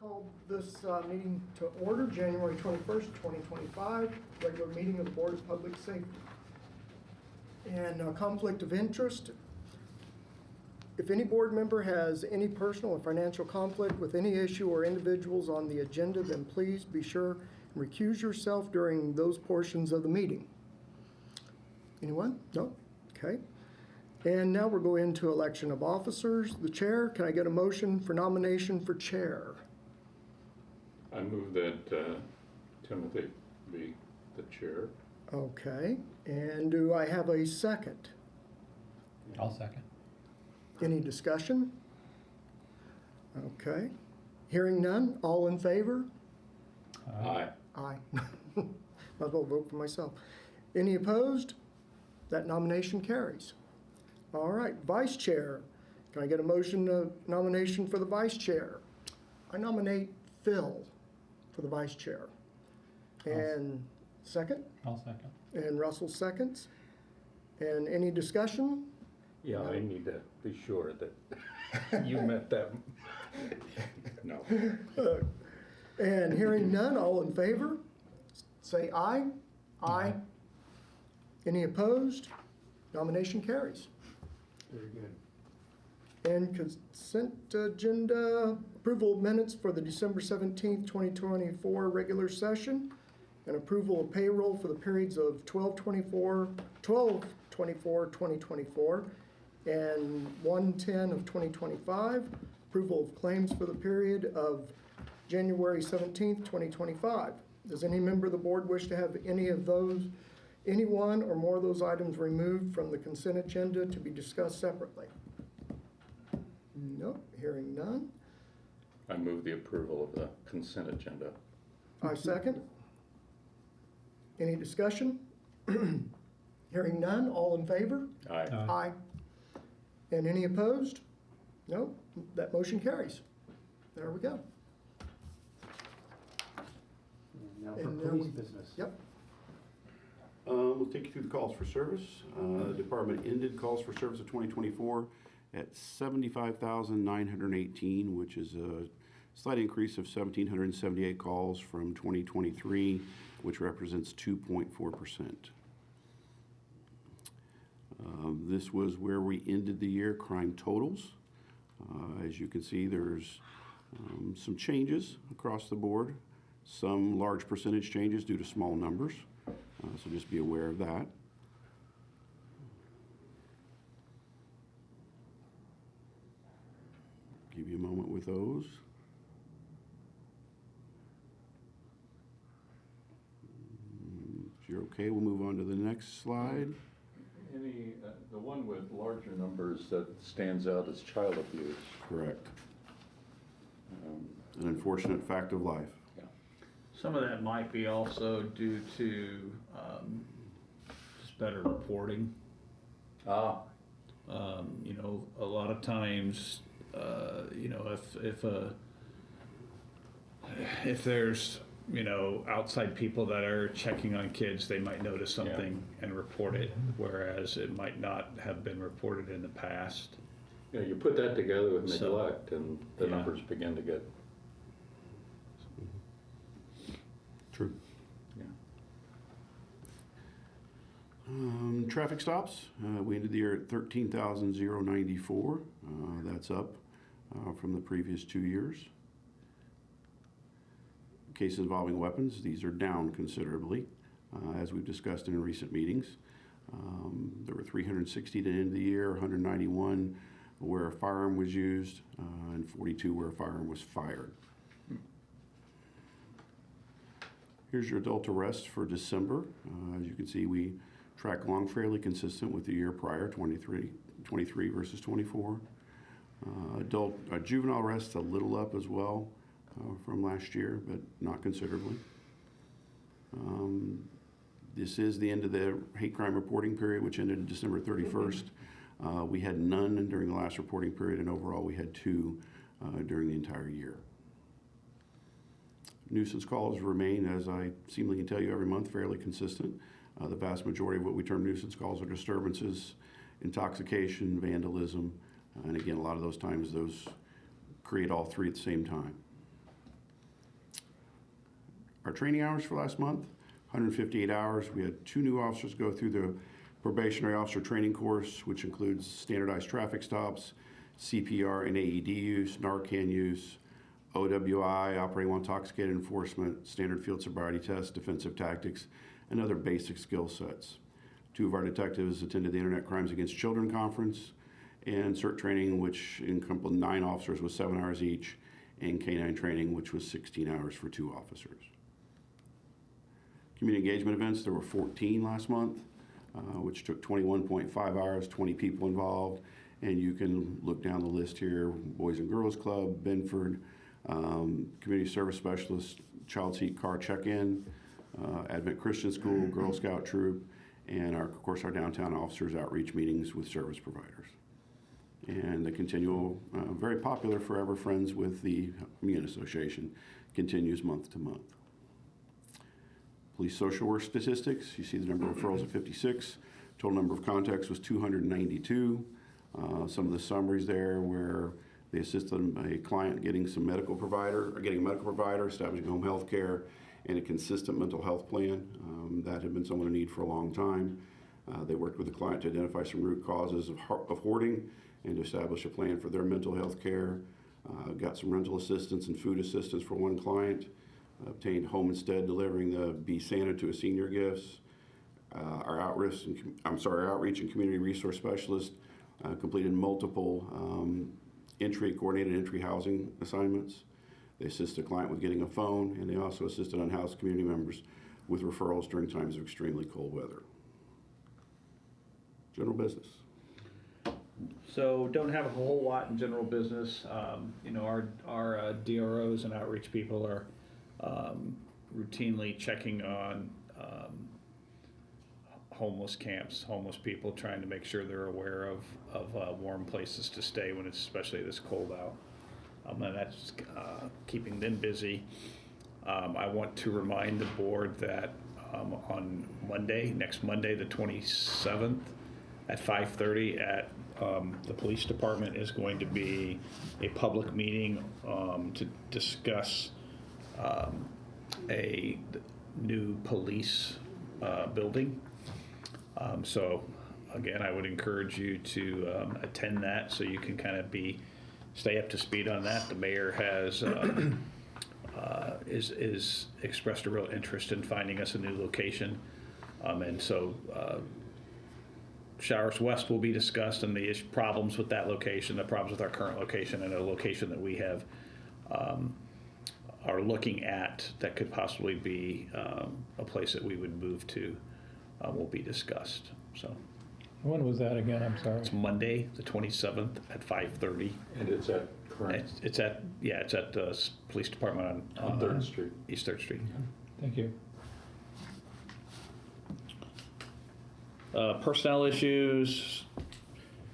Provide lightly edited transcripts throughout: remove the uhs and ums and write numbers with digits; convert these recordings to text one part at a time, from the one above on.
call this meeting to order, January 21st, 2025, regular meeting of the Board of Public Safety. And conflict of interest. If any board member has any personal or financial conflict with any issue or individuals on the agenda, then please be sure and recuse yourself during those portions of the meeting. Anyone? No? Okay. And now we're going into election of officers. The chair, can I get a motion for nomination for chair? I move that Timothy be the chair. Okay. And do I have a second? I'll second. Any discussion? Okay. Hearing none, all in favor? Aye. Aye. Might as well vote for myself. Any opposed? That nomination carries. All right, vice chair. Can I get a nomination for the vice chair? I nominate Phil for the vice chair. And second? I'll second. And Russell seconds. And any discussion? Yeah, no. I need to be sure that you met that. No. And hearing none, all in favor? Say aye. Aye. Any opposed? Nomination carries. Very good. And consent agenda, approval of minutes for the December 17th, 2024 regular session, and approval of payroll for the periods of 12/24/2024 and 1/10 of 2025, approval of claims for the period of January 17th, 2025. Does any member of the board wish to have any one or more of those items removed from the consent agenda to be discussed separately? Nope, hearing none. I move the approval of the consent agenda. I second. Any discussion? Hearing none, all in favor? Aye. Aye. And any opposed? Nope, that motion carries. There we go. Now for And police business. Yep. We'll take you through the calls for service. The department ended calls for service of 2024 at 75,918, which is a slight increase of 1,778 calls from 2023, which represents 2.4%. This was where we ended the year crime totals. As you can see, there's some changes across the board, some large percentage changes due to small numbers. So just be aware of that. Give you a moment with those. If you're okay, we'll move on to the next slide. The one with larger numbers that stands out is child abuse. Correct. An unfortunate fact of life. Yeah. Some of that might be also due to just better reporting. Ah. You know, a lot of times, you know, if there's, you know, outside people that are checking on kids, they might notice something and report it, whereas it might not have been reported in the past. Yeah, you put that together with neglect, and the numbers begin to get. True. Yeah. Traffic stops. We ended the year at 13,094. That's up from the previous 2 years. Cases involving weapons, these are down considerably, as we've discussed in recent meetings. There were 360 to end the year, 191 where a firearm was used, and 42 where a firearm was fired. Here's your adult arrests for December. As you can see, we track along fairly consistent with the year prior, 23 versus 24. Juvenile arrests a little up as well from last year, but not considerably. This is the end of the hate crime reporting period, which ended December 31st. We had none during the last reporting period, and overall we had 2 during the entire year. Nuisance calls remain, as I seemingly can tell you every month, fairly consistent. The vast majority of what we term nuisance calls are disturbances, intoxication, vandalism, and again, a lot of those times those create all three at the same time. our training hours for last month, 158 hours. We had 2 new officers go through the probationary officer training course, which includes standardized traffic stops, CPR and AED use, Narcan use, OWI, operating while intoxicated enforcement, standard field sobriety tests, defensive tactics, and other basic skill sets. 2 of our detectives attended the Internet Crimes Against Children conference and CERT training, which encompassed 9 officers with 7 hours each, and K-9 training, which was 16 hours for 2 officers. Community engagement events, there were 14 last month, which took 21.5 hours, 20 people involved, and you can look down the list here: Boys and Girls Club, Benford, Community Service Specialist, Child Seat Car Check-In, Advent Christian School, Girl Scout Troop, and of course our downtown officers outreach meetings with service providers. And the continual, very popular Forever Friends with the Immune Association continues month to month. Police social work statistics, you see the number of referrals at 56. Total number of contacts was 292. Some of the summaries there where they assisted a client getting a medical provider, establishing home health care, and a consistent mental health plan. That had been someone in need for a long time. They worked with the client to identify some root causes of hoarding and to establish a plan for their mental health care. Got some rental assistance and food assistance for one client. Obtained home instead, delivering the Be Santa to a senior gifts. Our outreach and community resource specialist completed multiple coordinated entry housing assignments. They assist a client with getting a phone, and they also assisted unhoused community members with referrals during times of extremely cold weather. General business. So don't have a whole lot in general business. Our DROs and outreach people are routinely checking on homeless camps, homeless people, trying to make sure they're aware of warm places to stay when it's especially this cold out. And that's keeping them busy. I want to remind the board that on next Monday, the 27th, at 5:30 at the police department is going to be a public meeting to discuss a new police building. So again, I would encourage you to attend that so you can kind of stay up to speed on that. The mayor has is expressed a real interest in finding us a new location, and so Showers West will be discussed, and the problems with that location, the problems with our current location, and a location that we have are looking at that could possibly be a place that we would move to will be discussed. So When was that again? I'm sorry. it's Monday, the 27th at 5:30. And it's at current It's at the police department on 3rd Street. East 3rd Street. Thank you. Personnel issues.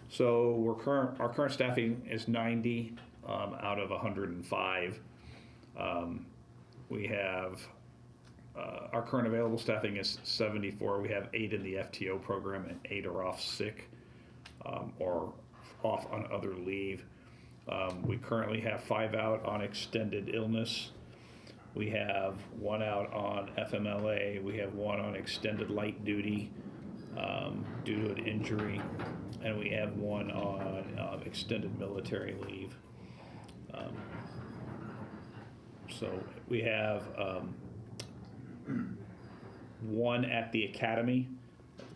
So our current staffing is 90 out of 105. We have our current available staffing is 74. We have 8 in the FTO program and 8 are off sick or off on other leave. We currently have 5 out on extended illness. We have 1 out on FMLA. We have 1 on extended light duty due to an injury, and we have 1 on extended military leave. So we have 1 at the academy.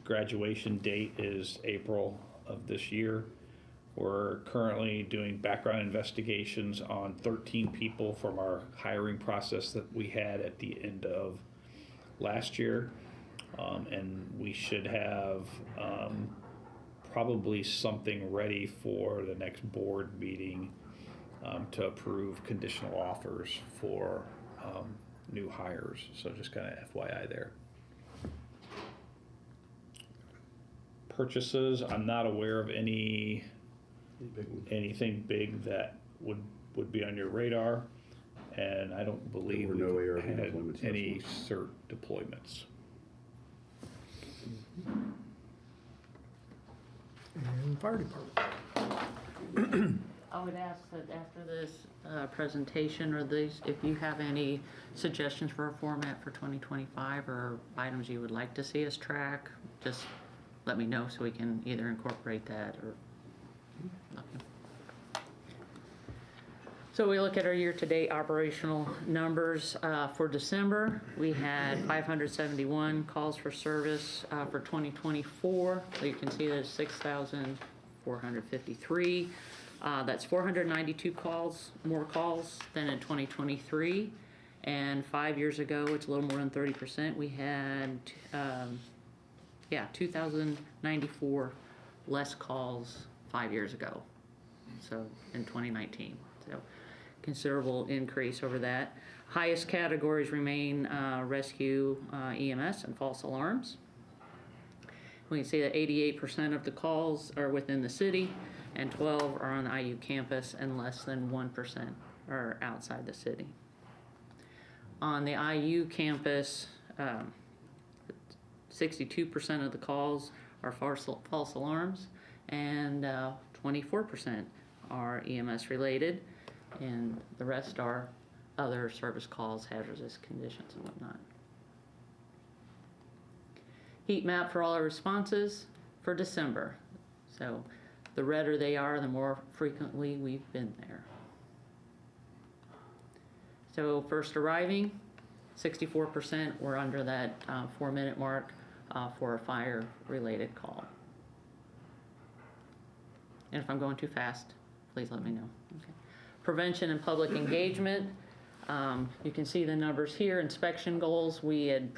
Graduation date is April of this year. We're currently doing background investigations on 13 people from our hiring process that we had at the end of last year. And we should have probably something ready for the next board meeting to approve conditional offers for new hires. So just kind of FYI there. Purchases, I'm not aware of anything big that would be on your radar, and I don't believe There were no ARV we've had deployments any last CERT deployments. And fire department. I would ask that after this presentation, or these, if you have any suggestions for a format for 2025 or items you would like to see us track, just let me know so we can either incorporate that or nothing. So we look at our year-to-date operational numbers. For December, we had 571 calls for service for 2024. So you can see there's 6,453. That's 492 more calls than in 2023. And 5 years ago, it's a little more than 30%. We had, 2,094 less calls 5 years ago. So in 2019. So considerable increase over that. Highest categories remain rescue, EMS, and false alarms. We can see that 88% of the calls are within the city, and 12 are on the IU campus, and less than 1% are outside the city. On the IU campus, 62% of the calls are false alarms, and 24% are EMS related, and the rest are other service calls, hazardous conditions, and whatnot. Heat map for all our responses for December. So the redder they are, the more frequently we've been there. So first arriving, 64% were under that 4-minute mark for a fire-related call. And if I'm going too fast, please let me know. Okay. Prevention and public engagement. You can see the numbers here. Inspection goals, we had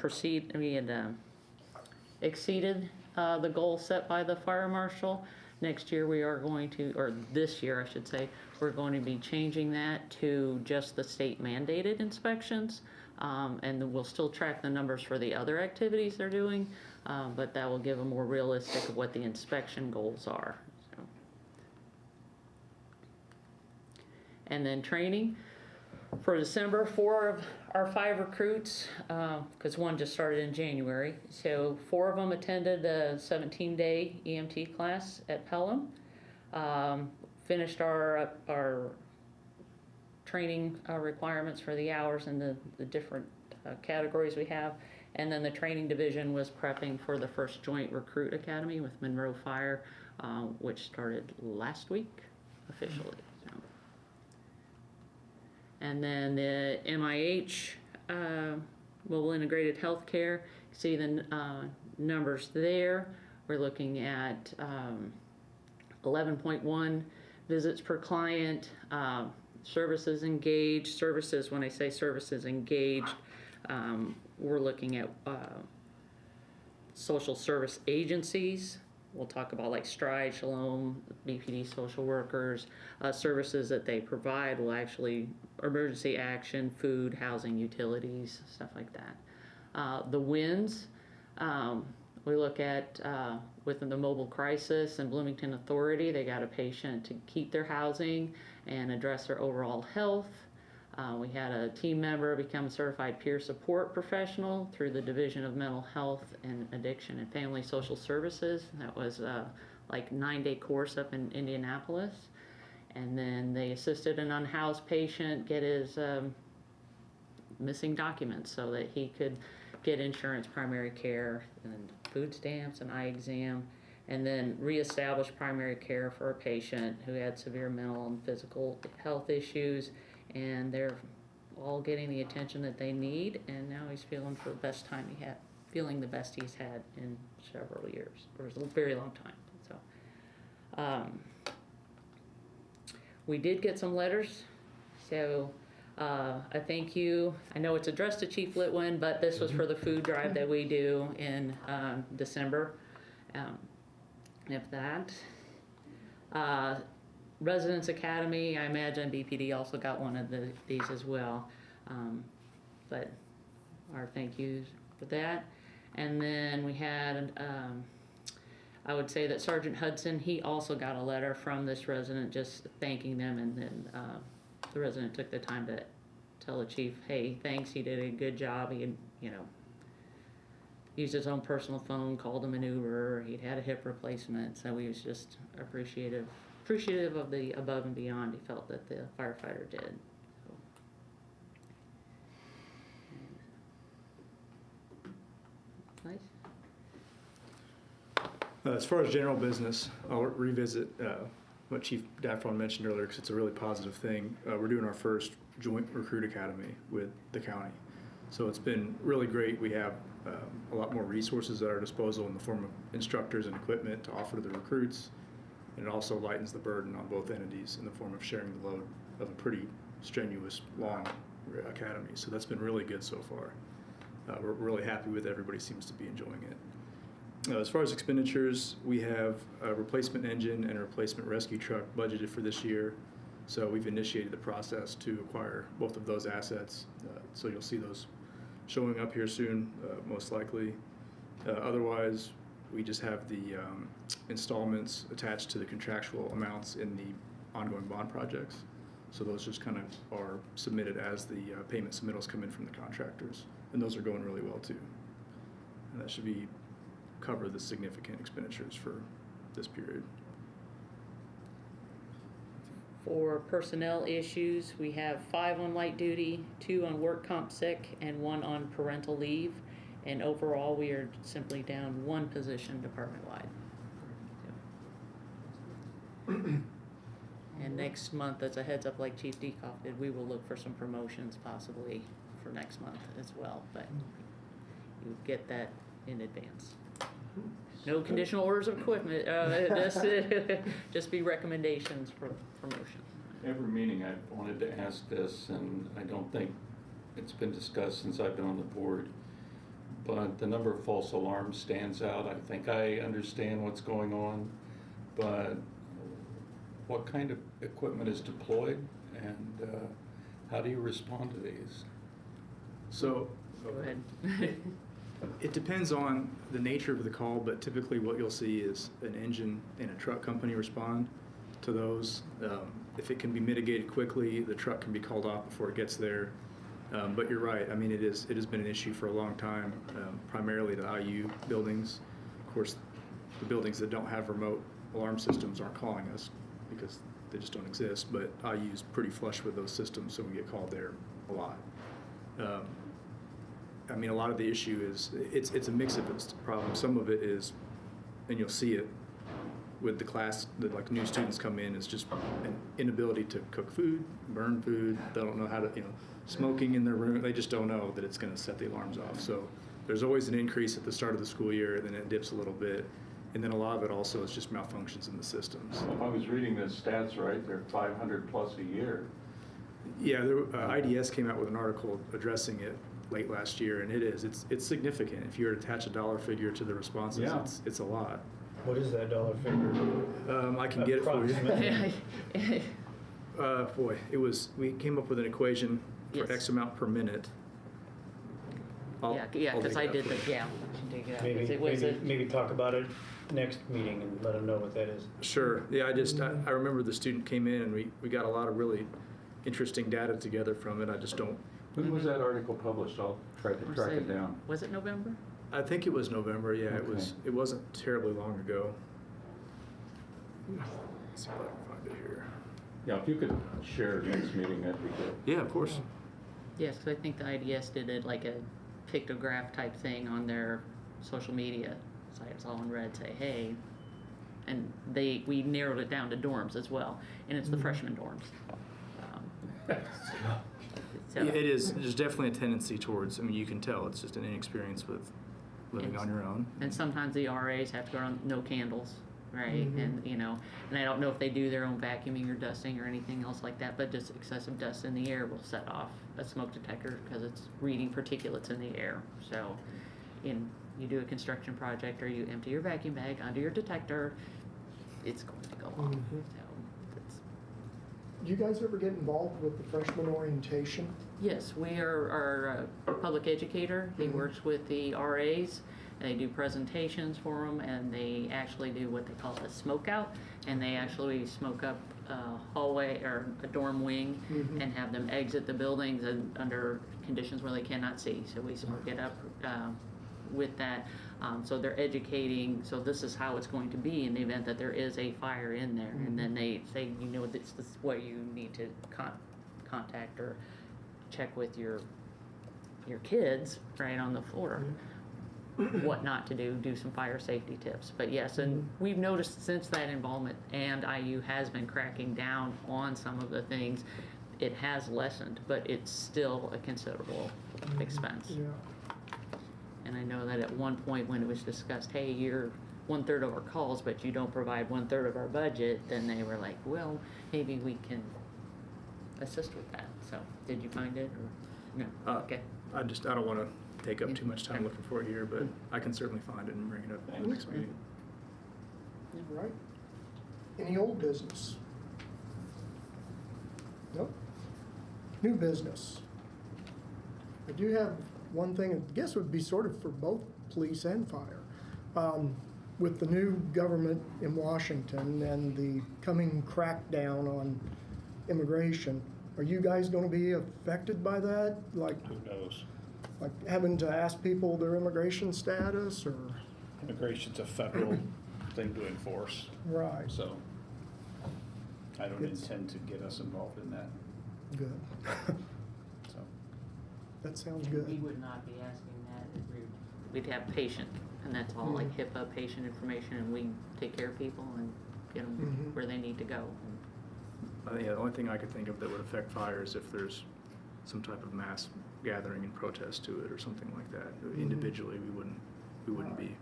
exceeded the goal set by the fire marshal. Next year we are going to, or this year I should say, we're going to be changing that to just the state mandated inspections. And then we'll still track the numbers for the other activities they're doing, but that will give a more realistic of what the inspection goals are. So. And then training. For December, 4 of our 5 recruits, because one just started in January, so 4 of them attended the 17-day EMT class at Pelham. Finished our training requirements for the hours and the different categories we have. And then the training division was prepping for the first joint recruit academy with Monroe Fire, which started last week officially. So. And then the MIH, Mobile Integrated Healthcare, see the numbers there. We're looking at 11.1 visits per client, services engaged. Services, when I say services engaged, we're looking at social service agencies. We'll talk about like Stride, Shalom, BPD social workers, services that they provide will actually, emergency action, food, housing, utilities, stuff like that. The wins, we look at within the mobile crisis and Bloomington Authority, they got a patient to keep their housing and address their overall health. We had a team member become a certified peer support professional through the Division of Mental Health and Addiction and Family Social Services. That was like 9-day course up in Indianapolis. And then they assisted an unhoused patient get his missing documents so that he could get insurance, primary care, and food stamps, and eye exam, and then reestablish primary care for a patient who had severe mental and physical health issues. And they're all getting the attention that they need, and now he's feeling for the best time feeling the best he's had in several years, or a very long time. So, we did get some letters, so a thank you. I know it's addressed to Chief Litwin, but this was for the food drive that we do in December. If that. Residence Academy, I imagine BPD also got one of these as well. But our thank yous for that. And then we had, I would say that Sergeant Hudson, he also got a letter from this resident just thanking them, and then the resident took the time to tell the chief, hey, thanks, he did a good job. He had, used his own personal phone, called him an Uber, he'd had a hip replacement, so he was just appreciative appreciative of the above and beyond he felt that the firefighter did. So. Nice. As far as general business, I'll revisit what Chief Daffron mentioned earlier because it's a really positive thing. We're doing our first joint recruit academy with the county. So it's been really great. We have a lot more resources at our disposal in the form of instructors and equipment to offer to the recruits. And it also lightens the burden on both entities in the form of sharing the load of a pretty strenuous, long academy. So that's been really good so far. We're really happy with it. Everybody seems to be enjoying it. As far as expenditures, we have a replacement engine and a replacement rescue truck budgeted for this year. So we've initiated the process to acquire both of those assets. So you'll see those showing up here soon, most likely. Otherwise, we just have the installments attached to the contractual amounts in the ongoing bond projects. So those just kind of are submitted as the payment submittals come in from the contractors. And those are going really well too. And that should cover the significant expenditures for this period. For personnel issues, we have 5 on light duty, 2 on work comp sick, and 1 on parental leave. And overall, we are simply down 1 position department-wide. And next month, as a heads up, like Chief Dekoff did, we will look for some promotions possibly for next month as well, but you get that in advance. No conditional orders of equipment, just be recommendations for promotion. Every meeting I've wanted to ask this, and I don't think it's been discussed since I've been on the board, but the number of false alarms stands out. I think I understand what's going on, but what kind of equipment is deployed, and how do you respond to these? So, Go ahead. It depends on the nature of the call, but typically what you'll see is an engine and a truck company respond to those. If it can be mitigated quickly, the truck can be called off before it gets there. But you're right. I mean, it has been an issue for a long time, primarily the IU buildings. Of course, the buildings that don't have remote alarm systems aren't calling us because they just don't exist. But IU is pretty flush with those systems, so we get called there a lot. I mean, a lot of the issue is, it's a mix of problems. Some of it is, and you'll see it with the class, that like new students come in, is just an inability to cook food, burn food. They don't know how to, smoking in their room. They just don't know that it's going to set the alarms off. So there's always an increase at the start of the school year, and then it dips a little bit. And then a lot of it also is just malfunctions in the systems. If I was reading the stats right, they're 500 plus a year. Yeah, IDS came out with an article addressing it late last year, and it's significant. If you were to attach a dollar figure to the responses, Yeah. it's a lot. What is that dollar figure? I can get it for you. Approximately. Boy, we came up with an equation for Yes. X amount per minute. I'll Because dig I it up did for the, you. yeah, we should dig it out, 'cause it was Maybe talk about it next meeting and let them know what that is. Sure. Yeah, I remember the student came in and we got a lot of really interesting data together from it. I just don't. When was that article published? I'll try to track it down. Was it November? I think it was November. Yeah, Okay. It wasn't terribly long ago. Let's see if I can find it here. Yeah, if you could share next meeting, that'd be good. Yeah, of course. Yes, because I think the IDS did it like a pictograph type thing on their social media sites, all in red, say, hey. And we narrowed it down to dorms as well, and it's the freshman dorms. So, Yeah, it is. There's definitely a tendency towards. I mean, you can tell it's just an inexperience with living on your own. and sometimes the RAs have to go on no candles, right? And and I don't know if they do their own vacuuming or dusting or anything else like that, but just excessive dust in the air will set off a smoke detector because it's reading particulates in the air. So, you do a construction project or you empty your vacuum bag under your detector, it's going to go off. So, Do you guys ever get involved with the freshman orientation? yes, we are our public educator. He works with the RAs. They do presentations for them, and they actually do what they call a smoke out, and they actually smoke up a hallway or a dorm wing and have them exit the buildings and under conditions where they cannot see. So we smoke it up with that. So they're educating, so this is how it's going to be in the event that there is a fire in there. And then they say, you know, this is what you need to contact or check with your kids right on the floor. What not to do some fire safety tips. But yes, and we've noticed since that involvement, and IU has been cracking down on some of the things, it has lessened, but it's still a considerable expense. Yeah. And I know that at one point when it was discussed, hey, you're 1/3 of our calls, but you don't provide 1/3 of our budget, then they were like, well, maybe we can assist with that. So did you find it or no? Okay. I don't want to take up too much time looking for it here, but I can certainly find it and bring it up at the next meeting. All right. Any old business? Nope. New business. I do have one thing, I guess would be sort of for both police and fire. With the new government in Washington and the coming crackdown on immigration, are you guys going to be affected by that? Like Who knows? having to ask people their immigration status or? Immigration's a federal thing to enforce, Right, so I don't It's- intend to get us involved in that, good. so. That sounds We good. would not be asking that. We'd have patient, and that's all, like HIPAA patient information, and we take care of people and get them where they need to go. I think the only thing I could think of that would affect fire is if there's some type of mass gathering and protest to it or something like that. Individually, we wouldn't be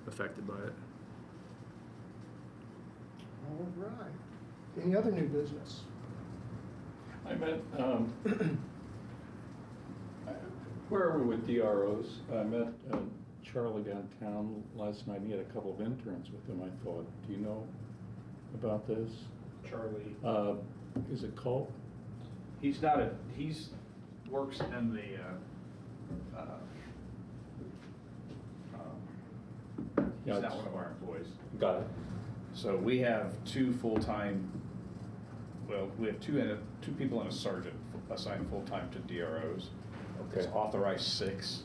affected by it. All right. Any other new business? I met, where are we with DROs? I met Charlie downtown last night. He had a couple of interns with him, I thought. Do you know about this? Charlie, Is it Culp? he's works in the, Yeah, he's not it's- one of our employees. Got it. So we have two full-time, well, we have two people and a sergeant assigned full-time to DROs. There's Okay. authorized 6,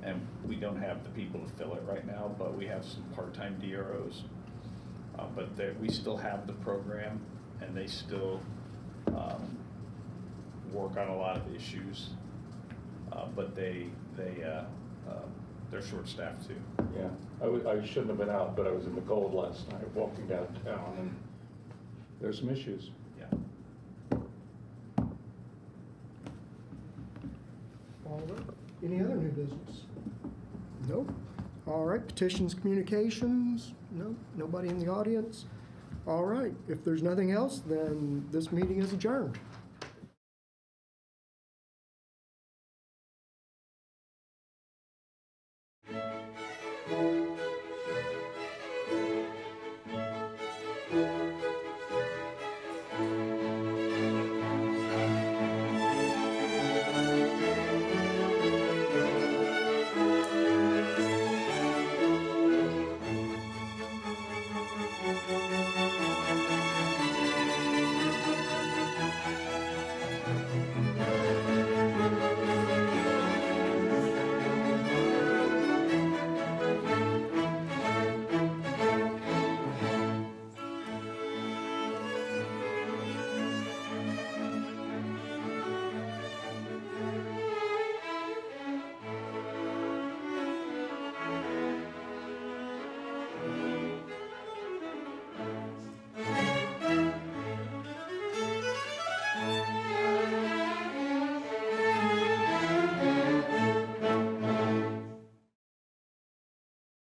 and we don't have the people to fill it right now, but we have some part-time DROs. But we still have the program, and they still work on a lot of issues. But they're short-staffed too. Yeah, I shouldn't have been out, but I was in the cold last night, walking downtown, and there's some issues. Yeah. All right. Any other new business? Nope. All right. Petitions, communications? Nope. Nobody in the audience? All right. If there's nothing else, then this meeting is adjourned.